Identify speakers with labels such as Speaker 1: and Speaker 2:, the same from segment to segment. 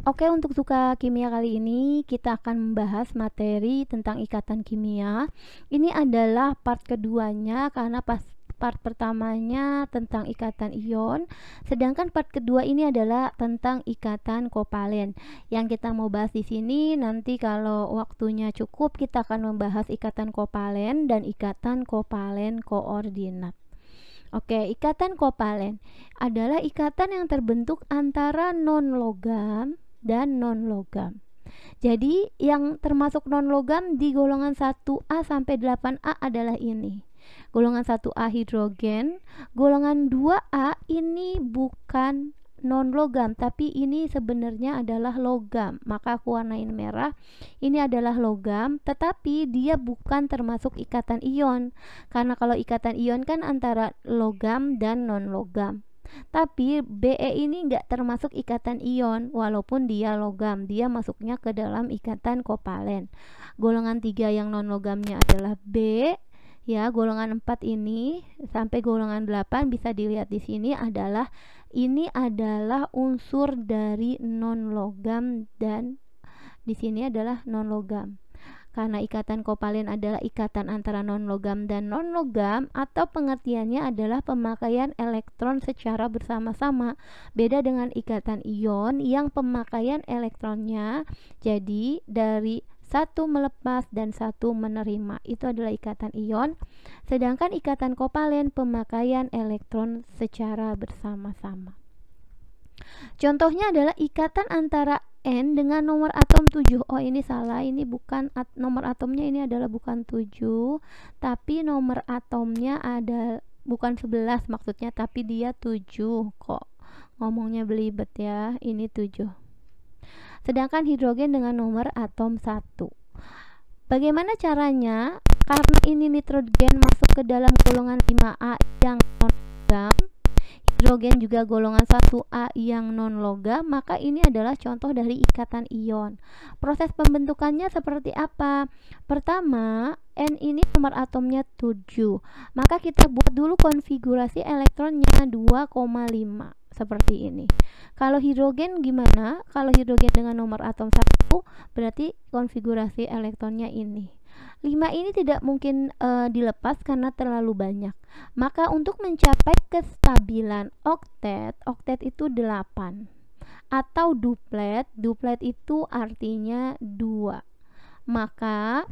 Speaker 1: Oke, untuk suka kimia kali ini kita akan membahas materi tentang ikatan kimia. Ini adalah part keduanya karena part pertamanya tentang ikatan ion, sedangkan part kedua ini adalah tentang ikatan kovalen. Yang kita mau bahas di sini nanti kalau waktunya cukup kita akan membahas ikatan kovalen dan ikatan kovalen koordinat. Oke, ikatan kovalen adalah ikatan yang terbentuk antara non-logam dan non-logam. Jadi yang termasuk non-logam di golongan 1A sampai 8A adalah ini. Golongan 1A hidrogen, golongan 2A ini bukan non-logam, tapi ini sebenarnya adalah logam. Maka aku warnain merah. Ini adalah logam, tetapi dia bukan termasuk ikatan ion. Karena kalau ikatan ion kan antara logam dan non-logam. Tapi Be ini nggak termasuk ikatan ion, walaupun dia logam, dia masuknya ke dalam ikatan kovalen. Golongan 3 yang non logamnya adalah B, ya. Golongan 4 ini sampai golongan 8 bisa dilihat di sini adalah unsur dari non logam, dan di sini adalah non logam. Karena ikatan kovalen adalah ikatan antara non-logam dan non-logam, atau pengertiannya adalah pemakaian elektron secara bersama-sama. Beda dengan ikatan ion yang pemakaian elektronnya jadi dari satu melepas dan satu menerima. Itu adalah ikatan ion. Sedangkan ikatan kovalen pemakaian elektron secara bersama-sama. Contohnya adalah ikatan antara N dengan nomor atom 7. Oh, ini salah, ini bukan nomor atomnya, ini adalah bukan 7, tapi nomor atomnya ada bukan 11 maksudnya, tapi dia 7. Kok ngomongnya belibet ya, ini 7. Sedangkan hidrogen dengan nomor atom 1. Bagaimana caranya? Karena ini nitrogen masuk ke dalam golongan 5A yang non-logam, hidrogen juga golongan 1A yang non-logam, maka ini adalah contoh dari ikatan ion. Proses pembentukannya seperti apa? Pertama, N ini nomor atomnya 7, maka kita buat dulu konfigurasi elektronnya 2,5 seperti ini. Kalau hidrogen gimana? Kalau hidrogen dengan nomor atom 1 berarti konfigurasi elektronnya ini. 5 ini tidak mungkin dilepas karena terlalu banyak. Maka untuk mencapai kestabilan oktet itu 8. Atau duplet itu artinya 2. Maka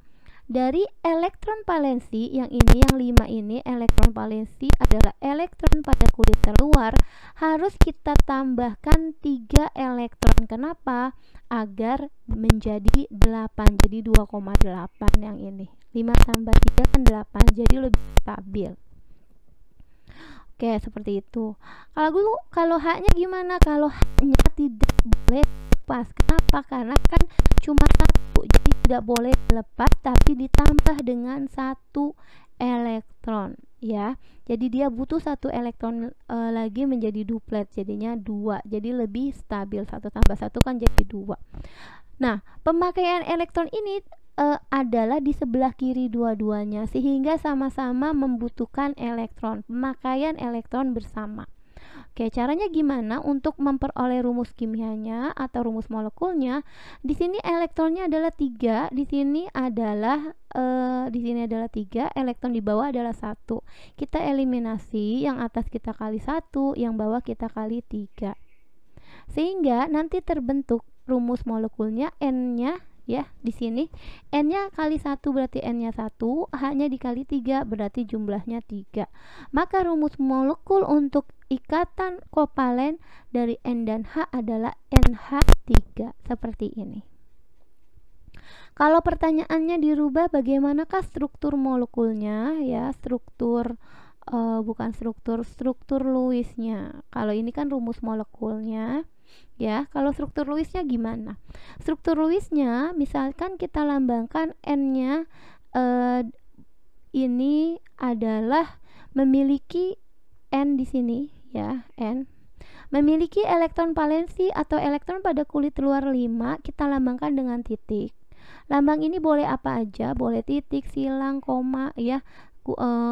Speaker 1: dari elektron valensi yang 5 ini, elektron valensi adalah elektron pada kulit terluar, harus kita tambahkan 3 elektron. Kenapa? Agar menjadi 8, jadi 2,8 yang ini. 5 tambah 3 kan 8, jadi lebih stabil. Oke, seperti itu. Kalau H-nya gimana? Kalau H-nya tidak boleh lepas. Kenapa? Karena kan cuma 1, jadi tidak boleh lepas, tapi ditambah dengan 1 elektron, ya. Jadi dia butuh 1 elektron lagi menjadi duplet, jadinya 2. Jadi lebih stabil, 1 tambah 1 kan jadi 2. Nah, pemakaian elektron ini adalah di sebelah kiri dua-duanya, sehingga sama-sama membutuhkan elektron, pemakaian elektron bersama. Oke, caranya gimana untuk memperoleh rumus kimianya atau rumus molekulnya? Di sini elektronnya adalah 3, di sini adalah 3, elektron di bawah adalah 1. Kita eliminasi, yang atas kita kali 1, yang bawah kita kali 3. Sehingga nanti terbentuk rumus molekulnya, N-nya ya, di sini N-nya kali 1 berarti N-nya 1, H-nya dikali 3 berarti jumlahnya 3. Maka rumus molekul untuk ikatan kovalen dari N dan H adalah NH3, seperti ini. Kalau pertanyaannya dirubah, bagaimanakah struktur molekulnya, ya, struktur Lewis-nya. Kalau ini kan rumus molekulnya, ya. Kalau struktur Lewis-nya gimana? Struktur Lewis-nya misalkan kita lambangkan N-nya ini adalah memiliki N di sini, ya, N. Memiliki elektron valensi atau elektron pada kulit luar 5, kita lambangkan dengan titik. Lambang ini boleh apa aja, boleh titik, silang, koma, ya.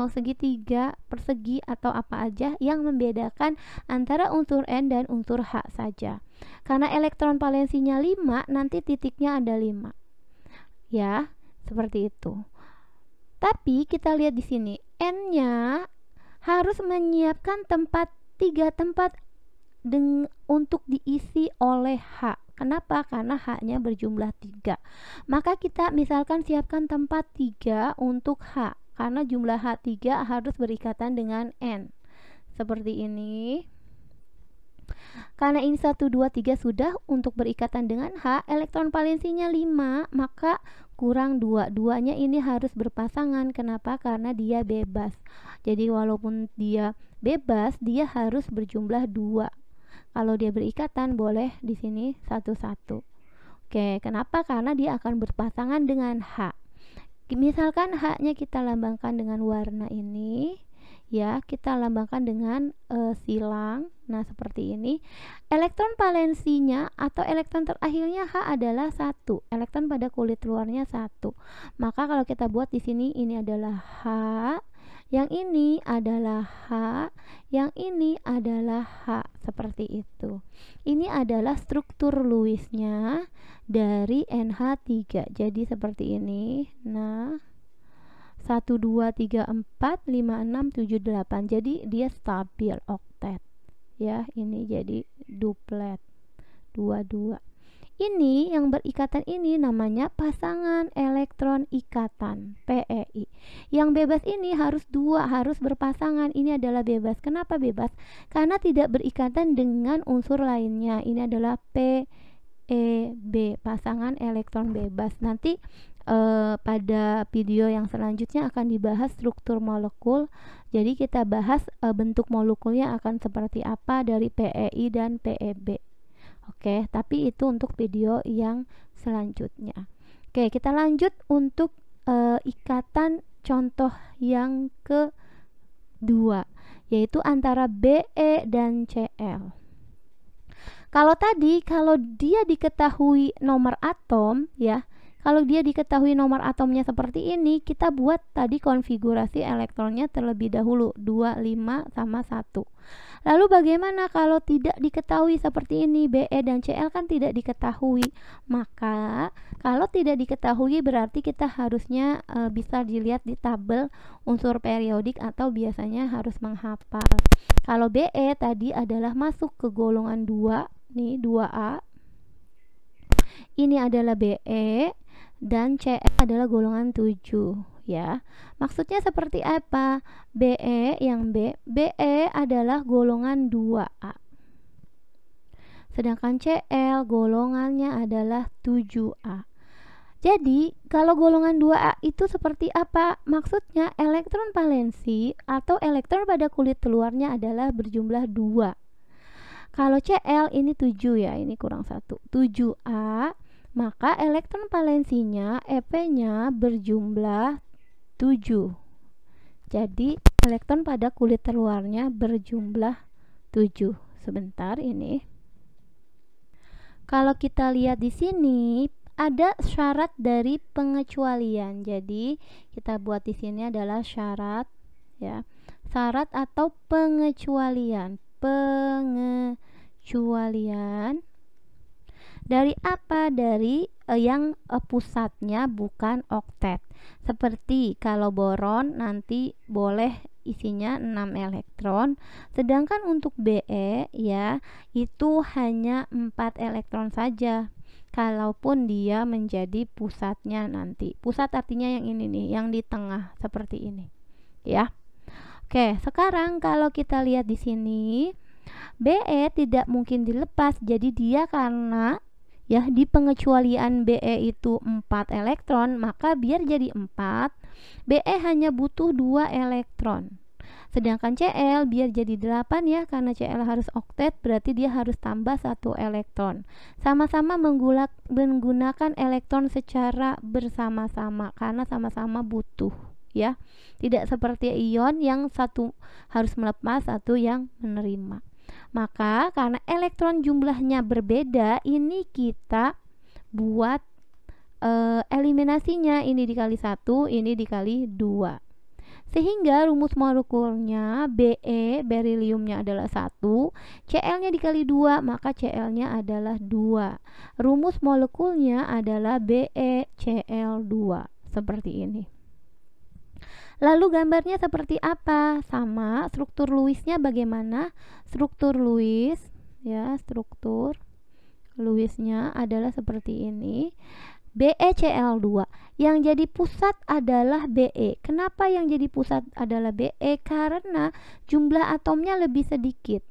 Speaker 1: segitiga, persegi atau apa aja yang membedakan antara unsur N dan unsur H saja. Karena elektron valensinya 5, nanti titiknya ada 5. Ya, seperti itu. Tapi kita lihat di sini, N-nya harus menyiapkan 3 tempat untuk diisi oleh H. Kenapa? Karena H-nya berjumlah 3. Maka kita misalkan siapkan tempat 3 untuk H. Karena jumlah H3 harus berikatan dengan N. Seperti ini. Karena ini 1, 2, 3 sudah untuk berikatan dengan H, elektron valensinya 5, maka kurang 2. Duanya ini harus berpasangan. Kenapa? Karena dia bebas. Jadi walaupun dia bebas, dia harus berjumlah 2. Kalau dia berikatan boleh di sini 1, 1. Oke, kenapa? Karena dia akan berpasangan dengan H. Misalkan H-nya kita lambangkan dengan warna ini, ya, kita lambangkan dengan silang. Nah, seperti ini. Elektron valensinya atau elektron terakhirnya H adalah 1. Elektron pada kulit luarnya 1. Maka kalau kita buat di sini, ini adalah H, yang ini adalah H, yang ini adalah H. Seperti itu. Ini adalah struktur Lewisnya dari NH3. Jadi seperti ini. Nah, 1, 2, 3, 4, 5, 6, 7, 8. Jadi dia stabil oktet. Ya, ini jadi duplet. 2, 2. Ini yang berikatan ini namanya pasangan elektron ikatan, PEI. Yang bebas ini harus 2, harus berpasangan. Ini adalah bebas. Kenapa bebas? Karena tidak berikatan dengan unsur lainnya. Ini adalah PEB, pasangan elektron bebas. Nanti pada video yang selanjutnya akan dibahas struktur molekul. Jadi kita bahas bentuk molekulnya akan seperti apa dari PEI dan PEB. Oke, tapi itu untuk video yang selanjutnya. Oke, kita lanjut untuk ikatan contoh yang kedua, yaitu antara BE dan Cl. Kalau tadi, kalau dia diketahui nomor atom, ya, kalau dia diketahui nomor atomnya seperti ini, kita buat tadi konfigurasi elektronnya terlebih dahulu, 2, 5, sama 1. Lalu bagaimana kalau tidak diketahui seperti ini? BE dan Cl kan tidak diketahui. Maka kalau tidak diketahui berarti kita harusnya bisa dilihat di tabel unsur periodik atau biasanya harus menghafal. Kalau BE tadi adalah masuk ke golongan 2, nih 2A. Ini adalah BE dan Cl adalah golongan 7. Ya, maksudnya seperti apa? BE yang BE adalah golongan 2A, sedangkan Cl golongannya adalah 7A. Jadi kalau golongan 2A itu seperti apa? Maksudnya elektron valensi atau elektron pada kulit luarnya adalah berjumlah 2. Kalau Cl ini 7 ya, ini kurang 1, 7A, maka elektron valensinya EP-nya berjumlah 7. Jadi elektron pada kulit terluarnya berjumlah 7. Sebentar ini. Kalau kita lihat di sini ada syarat dari pengecualian. Jadi kita buat di sini adalah syarat, ya. Syarat atau pengecualian. Pengecualian dari apa? Dari yang pusatnya bukan oktet. Seperti kalau boron nanti boleh isinya 6 elektron, sedangkan untuk Be ya itu hanya 4 elektron saja. Kalaupun dia menjadi pusatnya nanti. Pusat artinya yang ini nih, yang di tengah seperti ini. Ya. Oke, sekarang kalau kita lihat di sini Be tidak mungkin dilepas. Jadi dia karena ya di pengecualian Be itu 4 elektron, maka biar jadi 4, Be hanya butuh 2 elektron. Sedangkan Cl biar jadi 8 ya, karena Cl harus oktet, berarti dia harus tambah 1 elektron. Sama-sama menggunakan elektron secara bersama-sama karena sama-sama butuh, ya. Tidak seperti ion yang satu harus melepas, satu yang menerima. Maka karena elektron jumlahnya berbeda, ini kita buat eliminasinya, ini dikali 1, ini dikali 2. Sehingga rumus molekulnya Be, beriliumnya adalah 1, Cl-nya dikali 2, maka Cl-nya adalah 2. Rumus molekulnya adalah BeCl2. Seperti ini. Lalu gambarnya seperti apa? Sama, struktur Lewisnya bagaimana? Struktur Lewis, ya, struktur Lewisnya adalah seperti ini. BeCl2. Yang jadi pusat adalah Be. Kenapa yang jadi pusat adalah Be? Karena jumlah atomnya lebih sedikit.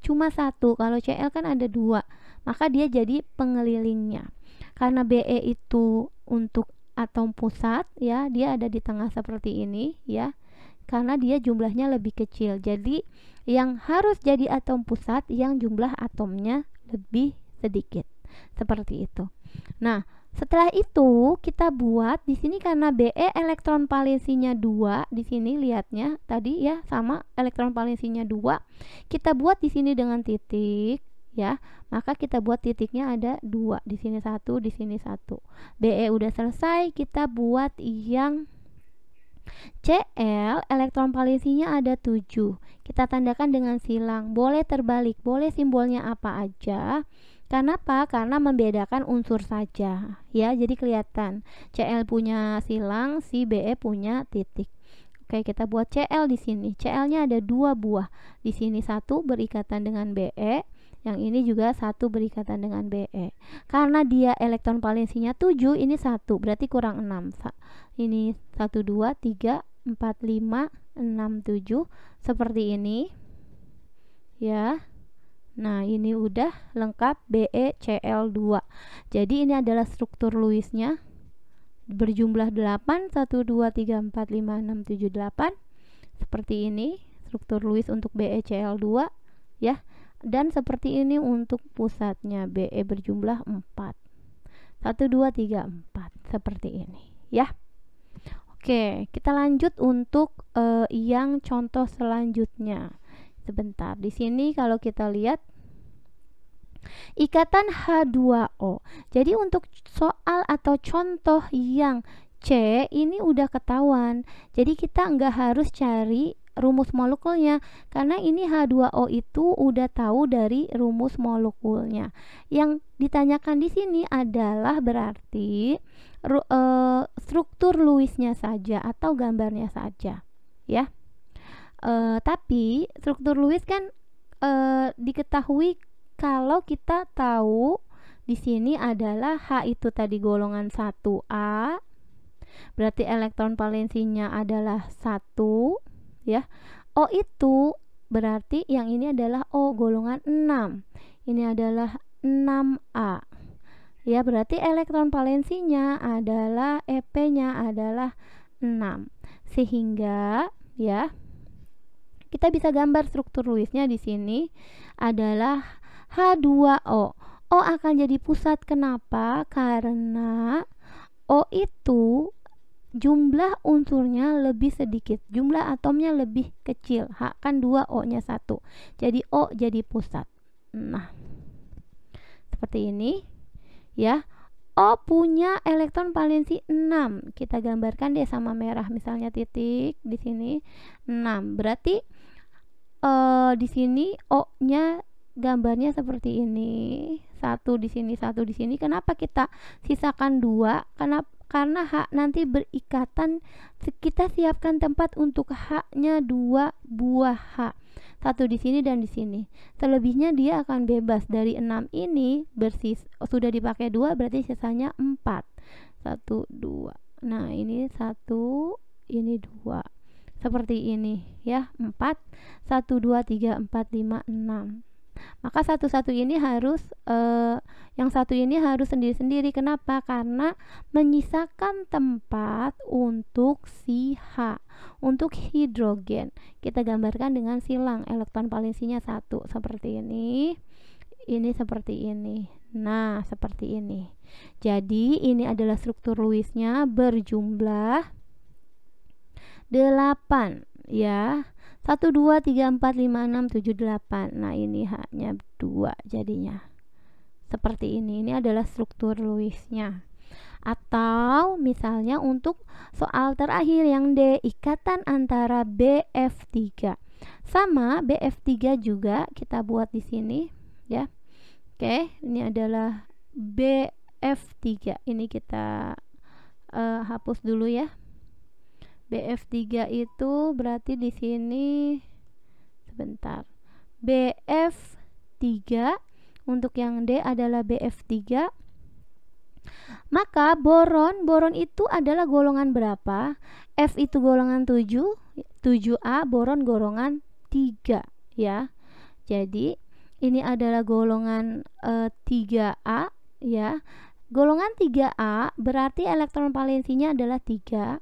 Speaker 1: Cuma 1. Kalau Cl kan ada 2. Maka dia jadi pengelilingnya. Karena Be itu untuk atom pusat, ya, dia ada di tengah seperti ini, ya. Karena dia jumlahnya lebih kecil. Jadi yang harus jadi atom pusat yang jumlah atomnya lebih sedikit. Seperti itu. Nah, setelah itu kita buat di sini karena Be elektron valensinya 2, di sini lihatnya tadi ya sama elektron valensinya 2. Kita buat di sini dengan titik, ya. Maka kita buat titiknya ada 2, di sini 1, di sini 1. Be udah selesai, kita buat yang Cl elektron valensinya ada 7. Kita tandakan dengan silang, boleh terbalik, boleh simbolnya apa aja. Kenapa? Karena membedakan unsur saja, ya. Jadi kelihatan Cl punya silang, si Be punya titik. Oke, kita buat Cl di sini. Cl-nya ada 2 buah. Di sini 1 berikatan dengan Be, yang ini juga 1 berikatan dengan Be. Karena dia elektron valensinya 7, ini 1, berarti kurang 6. Ini 1 2 3 4 5 6 7 seperti ini. Ya. Nah, ini udah lengkap BeCl2. Jadi ini adalah struktur Lewisnya. Berjumlah 8, 1 2 3 4 5 6 7 8. Seperti ini struktur Lewis untuk BeCl2, ya. Dan seperti ini untuk pusatnya, Be berjumlah 4. 1 2 3 4 seperti ini, ya. Oke, kita lanjut untuk yang contoh selanjutnya. Sebentar, di sini kalau kita lihat ikatan H2O. Jadi untuk soal atau contoh yang C ini udah ketahuan. Jadi kita nggak harus cari rumus molekulnya karena ini H2O itu udah tahu dari rumus molekulnya. Yang ditanyakan di sini adalah berarti struktur Lewisnya saja atau gambarnya saja, ya. Tapi struktur Lewis kan diketahui kalau kita tahu di sini adalah H itu tadi golongan 1A, berarti elektron valensinya adalah 1, ya. O itu berarti yang ini adalah O golongan 6. Ini adalah 6A. Ya, berarti elektron valensinya adalah EP-nya adalah 6. Sehingga, ya, kita bisa gambar struktur Lewisnya di sini adalah H2O. O akan jadi pusat. Kenapa? Karena O itu jumlah unsurnya lebih sedikit, jumlah atomnya lebih kecil. H kan 2, O-nya 1. Jadi O jadi pusat. Nah, seperti ini, ya. O punya elektron valensi 6. Kita gambarkan deh sama merah, misalnya titik di sini 6. Berarti di sini O-nya gambarnya seperti ini. 1 di sini, 1 di sini. Kenapa kita sisakan 2? Karena H nanti berikatan, kita siapkan tempat untuk H-nya 2 buah H. 1 di sini dan di sini. Selebihnya dia akan bebas. Dari 6 ini sudah dipakai 2, berarti sisanya 4. 1 2. Nah, ini 1, ini 2. Seperti ini, ya. 4 1 2 3 4 5 6. Maka satu-satu ini harus yang satu ini harus sendiri-sendiri. Kenapa? Karena menyisakan tempat untuk si H, untuk hidrogen. Kita gambarkan dengan silang, elektron valensinya 1 seperti ini seperti ini. Nah, seperti ini. Jadi ini adalah struktur Lewisnya berjumlah 8, ya. 1 2 3 4 5 6 7 8. Nah, ini H-nya 2 jadinya. Seperti ini. Ini adalah struktur Lewisnya. Atau misalnya untuk soal terakhir yang D, ikatan antara BF3. Sama BF3 juga kita buat di sini ya. Oke, ini adalah BF3. Ini kita hapus dulu ya. BF3 itu berarti di sini sebentar. BF3 untuk yang D adalah BF3. Maka boron itu adalah golongan berapa? F itu golongan 7, 7A, boron golongan 3 ya. Jadi ini adalah golongan 3A ya. Golongan 3A berarti elektron valensinya adalah 3.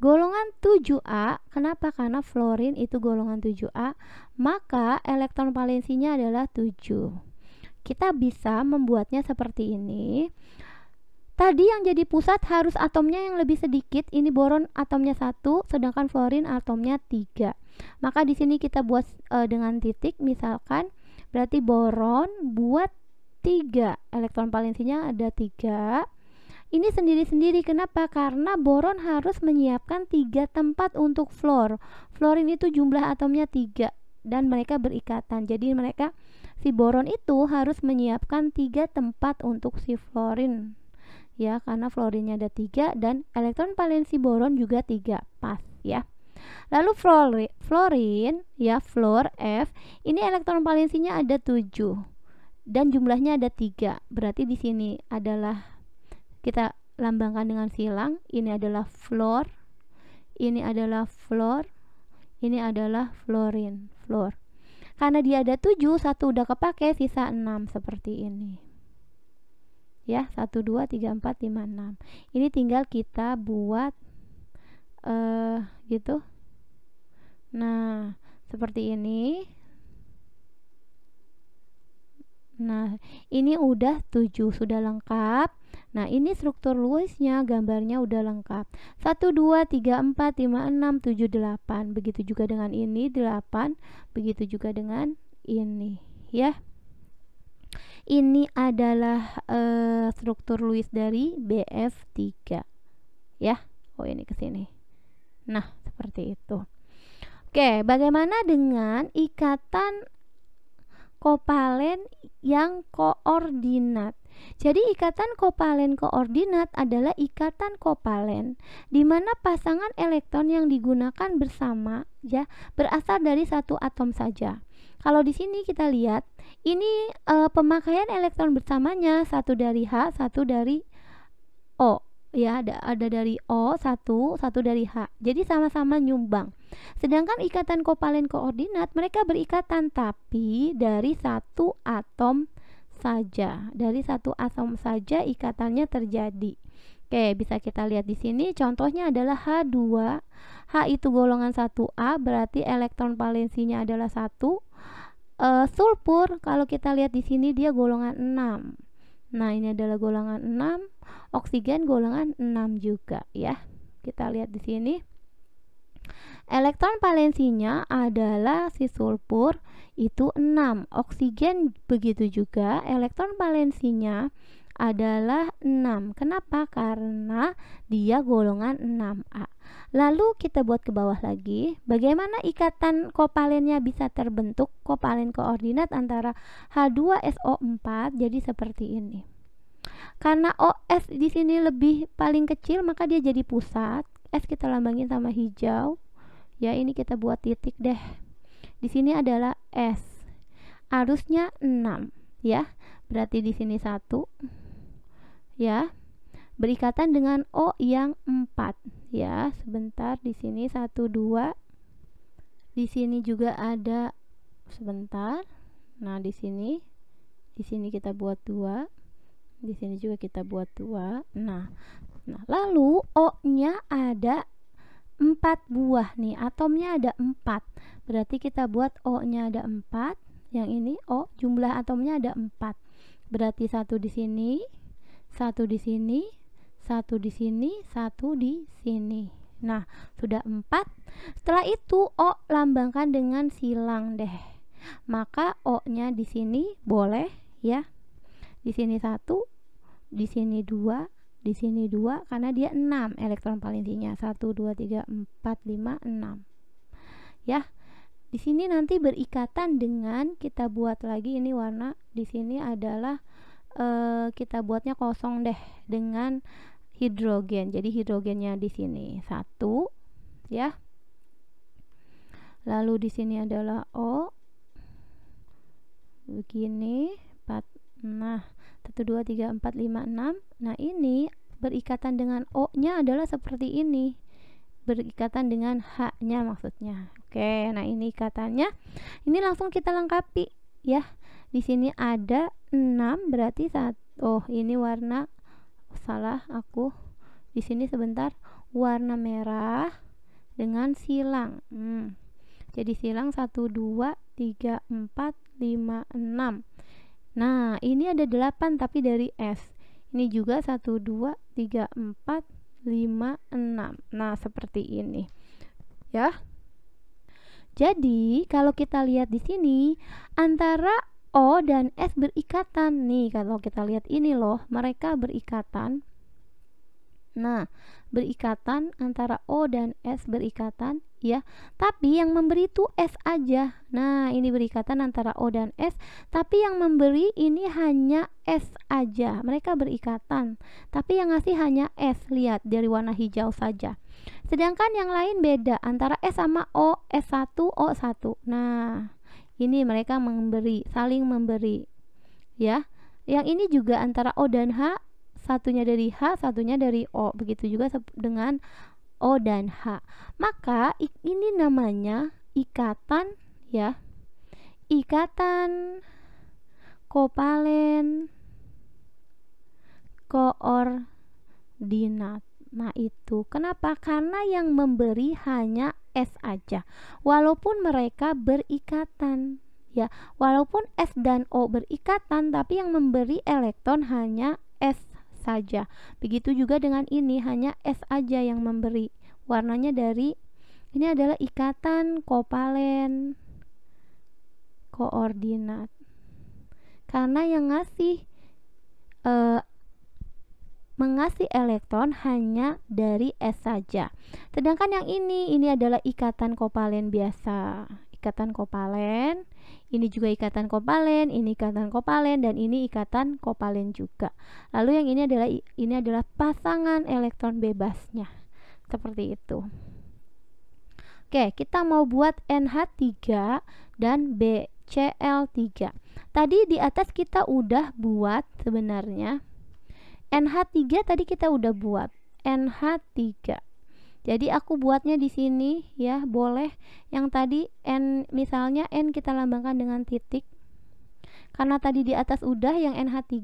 Speaker 1: Golongan 7A, kenapa? Karena fluorin itu golongan 7A, maka elektron valensinya adalah 7. Kita bisa membuatnya seperti ini. Tadi yang jadi pusat harus atomnya yang lebih sedikit. Ini boron atomnya 1, sedangkan fluorin atomnya 3. Maka di sini kita buat dengan titik, misalkan berarti boron buat 3. Elektron valensinya ada 3. Ini sendiri-sendiri. Kenapa? Karena boron harus menyiapkan 3 tempat untuk fluor. Fluorin itu jumlah atomnya 3 dan mereka berikatan. Jadi mereka, si boron itu harus menyiapkan 3 tempat untuk si fluorin. Ya, karena fluorinnya ada 3 dan elektron valensi boron juga 3, pas ya. Lalu fluorin ya, fluor F, ini elektron valensinya ada 7 dan jumlahnya ada 3. Berarti di sini adalah kita lambangkan dengan silang. Ini adalah fluor, ini adalah fluor, ini adalah fluorin, fluor. Karena dia ada 7, 1 udah kepake, sisa 6 seperti ini. Ya, 1, 2, 3, 4, 5, 6. Ini tinggal kita buat gitu. Nah, seperti ini. Nah, ini udah 7, sudah lengkap. Nah, ini struktur Lewis-nya, gambarnya udah lengkap. 1, 2, 3, 4, 5, 6, 7, 8. Begitu juga dengan ini, 8. Begitu juga dengan ini, ya. Ini adalah struktur Lewis dari BF3 ya. Oh, ini ke sini. Nah, seperti itu. Oke, bagaimana dengan ikatan kovalen yang koordinat? Jadi ikatan kovalen koordinat adalah ikatan kovalen di mana pasangan elektron yang digunakan bersama ya berasal dari satu atom saja. Kalau di sini kita lihat, ini pemakaian elektron bersamanya, satu dari H, satu dari O. Ya, ada dari O, satu dari H. Jadi sama-sama nyumbang. Sedangkan ikatan kovalen koordinat, mereka berikatan tapi dari satu atom saja. Dari satu atom saja ikatannya terjadi. Oke, bisa kita lihat di sini. Contohnya adalah H2. H itu golongan 1A, berarti elektron valensinya adalah 1. Sulfur, kalau kita lihat di sini dia golongan 6. Nah, ini adalah golongan 6. Oksigen golongan 6 juga ya. Kita lihat di sini. Elektron valensinya adalah si sulfur itu 6. Oksigen begitu juga, elektron valensinya adalah 6. Kenapa? Karena dia golongan 6A. Lalu kita buat ke bawah lagi. Bagaimana ikatan kovalennya bisa terbentuk? Kovalen koordinat antara H2SO4 jadi seperti ini. Karena OS di sini lebih paling kecil, maka dia jadi pusat. S kita lambangin sama hijau. Ya, ini kita buat titik deh. Di sini adalah S. Arusnya 6, ya. Berarti di sini 1. Ya. Berikatan dengan O yang 4. Ya, sebentar, di sini 1, 2. Di sini juga ada sebentar. Nah, di sini kita buat 2. Di sini juga kita buat 2. Nah, lalu O-nya ada 4 buah nih. Atomnya ada 4. Berarti kita buat O-nya ada 4. Yang ini O, jumlah atomnya ada 4. Berarti 1 di sini, 1 di sini, 1 di sini, 1 di sini. Nah, sudah 4. Setelah itu O lambangkan dengan silang deh. Maka O-nya di sini boleh ya. Di sini 1, di sini 2, di sini 2 karena dia 6 elektron valensinya. 1 2 3 4 5 6. Ya. Di sini nanti berikatan dengan, kita buat lagi ini warna di sini adalah kita buatnya kosong deh dengan hidrogen. Jadi hidrogennya di sini 1 ya. Lalu di sini adalah O. Begini 4. Nah, 1 2 3 4 5 6. Nah, ini berikatan dengan O-nya adalah seperti ini. Berikatan dengan H-nya maksudnya. Oke, nah ini ikatannya. Ini langsung kita lengkapi ya. Di sini ada 6 berarti ini warna salah aku. Di sini sebentar, warna merah dengan silang. Jadi silang 1 2 3 4 5 6. Nah, ini ada 8 tapi dari S. Ini juga 1 2 3 4 5 6. Nah, seperti ini. Ya. Jadi, kalau kita lihat di sini antara O dan S berikatan. Nih, kalau kita lihat ini loh, mereka berikatan. Nah, berikatan antara O dan S berikatan ya. Tapi yang memberi itu S aja. Nah, ini berikatan antara O dan S, tapi yang memberi ini hanya S aja. Mereka berikatan, tapi yang ngasih hanya S. Lihat dari warna hijau saja. Sedangkan yang lain beda antara S sama O, S1, O1. Nah, ini mereka memberi, saling memberi. Ya. Yang ini juga antara O dan H, satunya dari H, satunya dari O. Begitu juga dengan O dan H. Maka ini namanya ikatan ya. Ikatan kovalen koordinat. Nah, itu kenapa? Karena yang memberi hanya S aja. Walaupun mereka berikatan ya. Walaupun S dan O berikatan, tapi yang memberi elektron hanya S saja. Begitu juga dengan ini, hanya S aja yang memberi. Warnanya dari ini adalah ikatan kovalen koordinat. Karena yang mengasih elektron hanya dari S saja. Sedangkan yang ini adalah ikatan kovalen biasa. Ikatan kovalen, ini juga ikatan kovalen, ini ikatan kovalen, dan ini ikatan kovalen juga. Lalu yang ini adalah pasangan elektron bebasnya. Seperti itu. Oke, kita mau buat NH3 dan BCl3. Tadi di atas kita udah buat sebenarnya. NH3 tadi kita udah buat. NH3. Jadi aku buatnya di sini ya, boleh. Yang tadi N, misalnya N kita lambangkan dengan titik. Karena tadi di atas udah yang NH3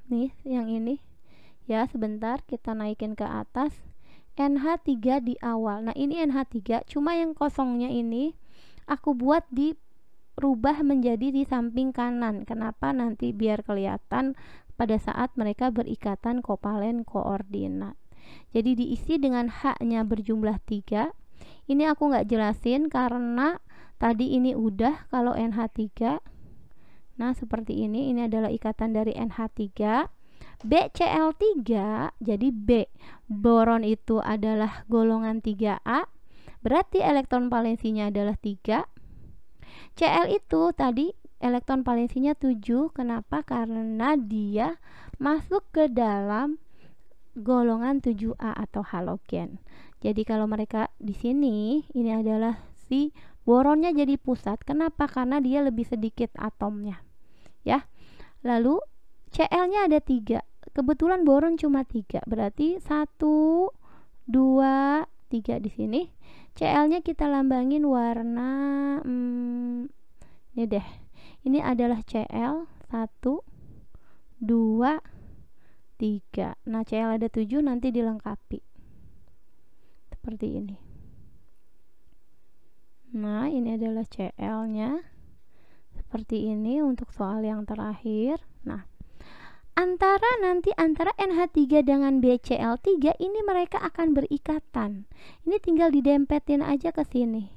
Speaker 1: nih, yang ini. Ya, sebentar kita naikin ke atas. NH3 di awal. Nah, ini NH3, cuma yang kosongnya ini aku buat dirubah menjadi di samping kanan. Kenapa? Nanti biar kelihatan pada saat mereka berikatan kovalen koordinat. Jadi diisi dengan H-nya berjumlah 3. Ini aku nggak jelasin karena tadi ini udah kalau NH3. Nah, seperti ini adalah ikatan dari NH3. BCl3, jadi B, boron itu adalah golongan 3A, berarti elektron valensinya adalah 3. Cl itu tadi elektron valensinya 7. Kenapa? Karena dia masuk ke dalam golongan 7A atau halogen. Jadi kalau mereka di sini, ini adalah si boronnya jadi pusat. Kenapa? Karena dia lebih sedikit atomnya. Ya. Lalu Cl-nya ada 3. Kebetulan boron cuma 3. Berarti 1 2 3 di sini. Cl-nya kita lambangin warna ini deh. Ini adalah Cl 1 2 3. Nah, Cl ada 7, nanti dilengkapi seperti ini. Nah, ini adalah Cl-nya seperti ini untuk soal yang terakhir. Nah, antara NH3 dengan BCl3 ini mereka akan berikatan. Ini tinggal didempetin aja ke sini.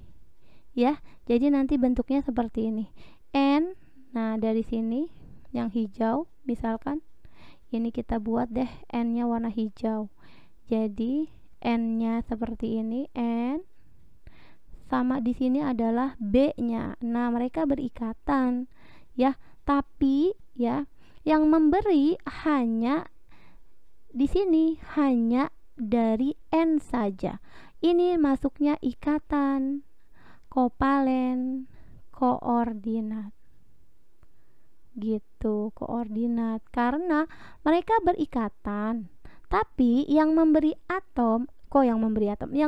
Speaker 1: Ya, jadi nanti bentuknya seperti ini. N, nah dari sini yang hijau misalkan Ini kita buat deh N-nya warna hijau. Jadi N-nya seperti ini, N sama di sini adalah B-nya. Nah, mereka berikatan ya, tapi ya yang memberi hanya di sini hanya dari N saja. Ini masuknya ikatan kovalen koordinat. Gitu, koordinat. Karena mereka berikatan, tapi yang memberi yang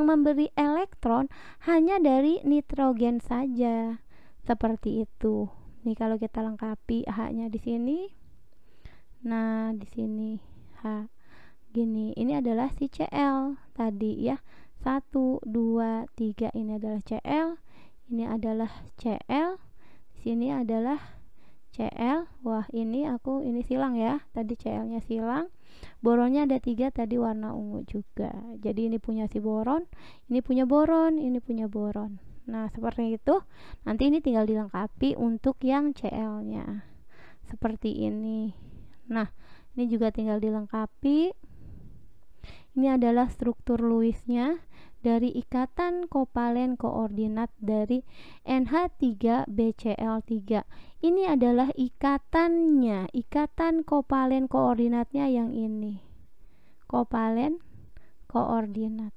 Speaker 1: memberi elektron hanya dari nitrogen saja. Seperti itu. Nih kalau kita lengkapi H-nya di sini. Nah, di sini H. Gini, ini adalah si Cl tadi ya. 1 2 3 ini adalah Cl. Ini adalah Cl. Di sini adalah Cl. Wah, ini silang ya. Tadi Cl-nya silang. Boronnya ada 3 tadi warna ungu juga. Jadi ini punya si boron, ini punya boron, ini punya boron. Nah, seperti itu. Nanti ini tinggal dilengkapi untuk yang Cl-nya. Seperti ini. Nah, ini juga tinggal dilengkapi. Ini adalah struktur Lewis-nya dari ikatan kovalen koordinat dari NH3BCl3. Ini adalah ikatannya, ikatan kovalen koordinatnya yang ini. Kovalen koordinat.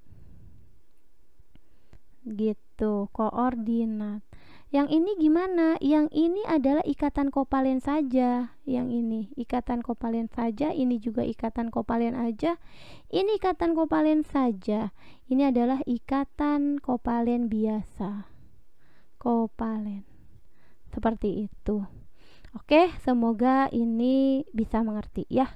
Speaker 1: Gitu, koordinat. Yang ini gimana? Yang ini adalah ikatan kovalen saja. Yang ini ikatan kovalen saja, ini juga ikatan kovalen aja. Ini ikatan kovalen saja. Ini adalah ikatan kovalen biasa. Kovalen. Seperti itu. Oke, semoga ini bisa mengerti ya.